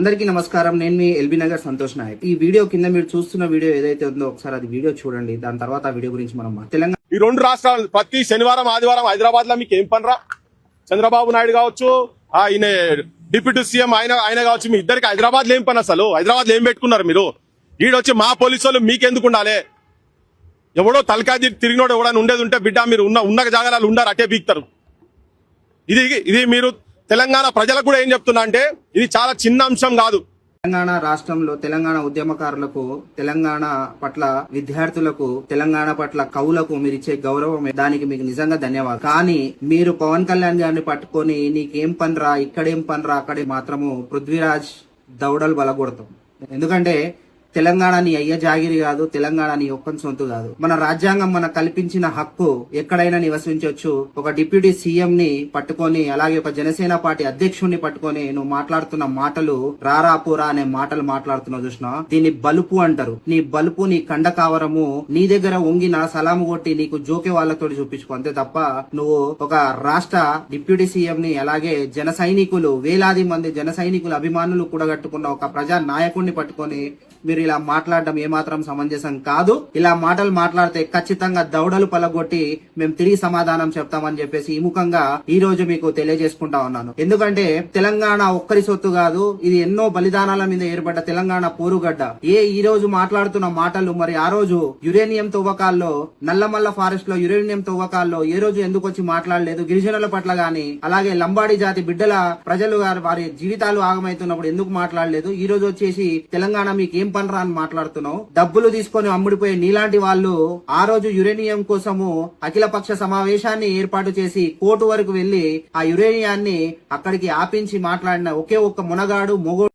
అందరికీ నమస్కారం. నేను మీ ఎల్బీ నగర్ సంతోష్ నాయక్. ఈ వీడియో కింద మీరు చూస్తున్న వీడియో ఏదైతే ఉందో ఒకసారి అది వీడియో చూడండి. దాని తర్వాత ఆ వీడియో గురించి మనం తెలంగాణ ఈ రెండు రాష్ట్రాలు ప్రతి శనివారం ఆదివారం హైదరాబాద్ లో మీకు ఏం పనిరా? చంద్రబాబు నాయుడు కావచ్చు, ఆయన డిప్యూటీ సీఎం ఆయన కావచ్చు, మీ ఇద్దరికి హైదరాబాద్ లో ఏం పని? అసలు హైదరాబాద్ లో ఏం పెట్టుకున్నారు మీరు? ఈడొచ్చి మా పోలీసు వాళ్ళు మీకెందుకు ఉండాలి? ఎవడో తలకాయ తిరిగినోడు ఎవడని ఉండేది ఉంటే బిడ్డ మీరు ఉన్న జాగాలు ఉండారు, అటే బీక్తారు. ఇది మీరు తెలంగాణ ప్రజలకు కూడా ఏం చెప్తున్నా అంటే ఇది చాలా చిన్న అంశం కాదు. తెలంగాణ రాష్ట్రంలో తెలంగాణ ఉద్యమకారులకు, తెలంగాణ పట్ల విద్యార్థులకు, తెలంగాణ పట్ల కవులకు మీరు ఇచ్చే గౌరవం, దానికి మీకు నిజంగా ధన్యవాదాలు. కానీ మీరు పవన్ కళ్యాణ్ గారిని పట్టుకొని నీకేం పనిరా, ఇక్కడేం పనిరా, అక్కడే మాత్రము పృథ్వీరాజ్ దౌడలు బలగొడతాం. ఎందుకంటే తెలంగాణ నీ అయ్య జాగిరి కాదు, తెలంగాణ నీ ఒక్కని సొంతు కాదు. మన రాజ్యాంగం మనకు కల్పించిన హక్కు ఎక్కడైనా నివసించవచ్చు. ఒక డిప్యూటీ సీఎం ని పట్టుకొని, అలాగే ఒక జనసేన పార్టీ అధ్యక్షుడిని పట్టుకొని నువ్వు మాట్లాడుతున్న మాటలు రారా పోరా అనే మాటలు మాట్లాడుతున్నావు చూసినా, దీన్ని బలుపు అంటారు. నీ బలుపు, నీ కండ కావరము నీ దగ్గర ఉంగి నా సలాము కొట్టి నీకు జోకే వాళ్ళతో చూపించుకో, అంతే తప్ప నువ్వు ఒక రాష్ట్ర డిప్యూటీ సీఎం ని, అలాగే జన సైనికులు, వేలాది మంది జన సైనికులు అభిమానులు కూడగట్టుకున్న ఒక ప్రజా నాయకుడిని పట్టుకొని మీరు ఇలా మాట్లాడడం ఏమాత్రం సమంజసం కాదు. ఇలా మాటలు మాట్లాడితే ఖచ్చితంగా దౌడలు పలగొట్టి మేము తిరిగి సమాధానం చెప్తామని చెప్పేసి ఈ ముఖంగా ఈ రోజు మీకు తెలియజేసుకుంటా ఉన్నాను. ఎందుకంటే తెలంగాణ ఒక్కరి సొత్తు కాదు, ఇది ఎన్నో బలిదానాల మీద ఏర్పడ్డ తెలంగాణ పోరుగడ్డ. ఈ రోజు మాట్లాడుతున్న మాటలు, మరి ఆ రోజు యురేనియం తవ్వకాల్లో, నల్లమల్ల ఫారెస్ట్ లో యురేనియం తవ్వకాల్లో ఏ రోజు ఎందుకు వచ్చి మాట్లాడలేదు? గిరిజనుల పట్ల గాని, అలాగే లంబాడి జాతి బిడ్డల ప్రజలు వారి జీవితాలు ఆగమైతున్నప్పుడు ఎందుకు మాట్లాడలేదు? ఈ రోజు వచ్చేసి తెలంగాణ మీకు ఏం పనిరా అని మాట్లాడుతున్నావు. డబ్బులు తీసుకొని అమ్ముడిపోయే నీలాంటి వాళ్ళు ఆ రోజు యురేనియం కోసము అఖిలపక్ష సమావేశాన్ని ఏర్పాటు చేసి కోర్టు వరకు వెళ్లి ఆ యురేనియాన్ని అక్కడికి ఆపించి మాట్లాడిన ఒకే ఒక్క మునగాడు మొగోడు